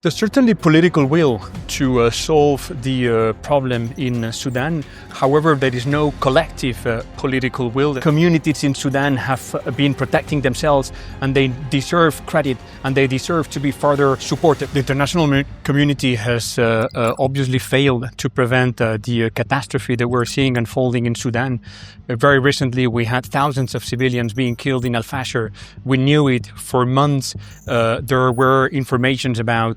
There's certainly political will to solve the problem in Sudan. However, there is no collective political will. The communities in Sudan have been protecting themselves, and they deserve credit, and they deserve to be further supported. The international community has obviously failed to prevent the catastrophe that we're seeing unfolding in Sudan. Very recently, we had thousands of civilians being killed in Al-Fashir. We knew it for months. There were informations about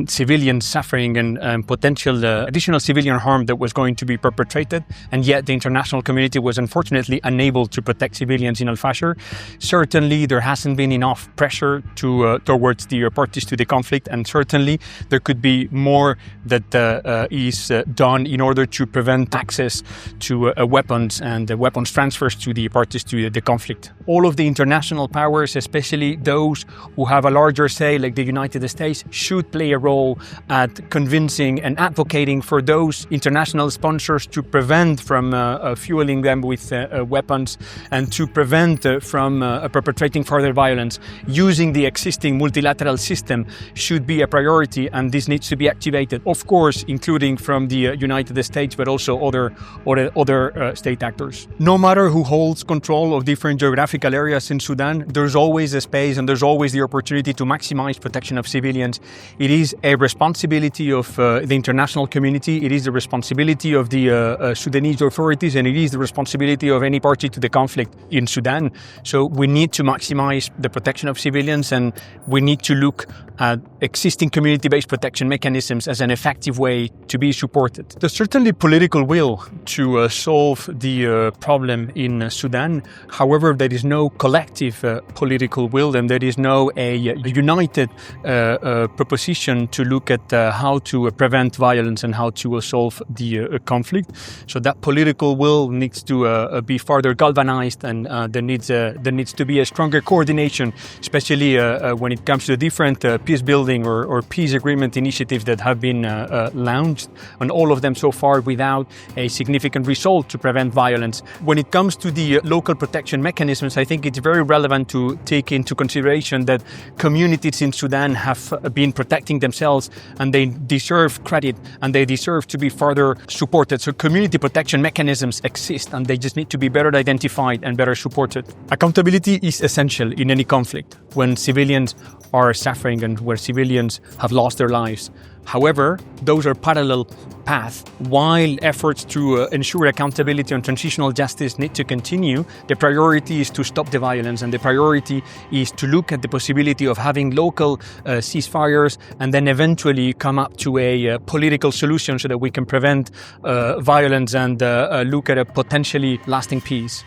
civilian suffering and potential additional civilian harm that was going to be perpetrated, and yet the international community was unfortunately unable to protect civilians in Al-Fashir. Certainly there hasn't been enough pressure towards the parties to the conflict, and certainly there could be more that is done in order to prevent access to weapons and weapons transfers to the parties to the conflict. All of the international powers, especially those who have a larger say like the United States, should play a role at convincing and advocating for those international sponsors to prevent from fueling them with weapons and to prevent from perpetrating further violence. Using the existing multilateral system should be a priority, and this needs to be activated, of course, including from the United States, but also other state actors. No matter who holds control of different geographical areas in Sudan, there's always a space and there's always the opportunity to maximize protection of civilians. It is a responsibility of the international community, it is the responsibility of the Sudanese authorities, and it is the responsibility of any party to the conflict in Sudan. So we need to maximize the protection of civilians, and we need to look at existing community-based protection mechanisms as an effective way to be supported. There's certainly political will to solve the problem in Sudan. However, there is no collective political will, and there is no united proposition to look at how to prevent violence and how to solve the conflict. So that political will needs to be further galvanized, and there needs to be a stronger coordination, especially when it comes to different peace building or peace agreement initiatives that have been launched, and all of them so far without a significant result to prevent violence. When it comes to the local protection mechanisms, I think it's very relevant to take into consideration that communities in Sudan have been protecting themselves, and they deserve credit, and they deserve to be further supported. So community protection mechanisms exist, and they just need to be better identified and better supported. Accountability is essential in any conflict when civilians are suffering and where civilians have lost their lives. However, those are parallel paths. While efforts to ensure accountability and transitional justice need to continue, the priority is to stop the violence, and the priority is to look at the possibility of having local ceasefires and then eventually come up to a political solution so that we can prevent violence and look at a potentially lasting peace.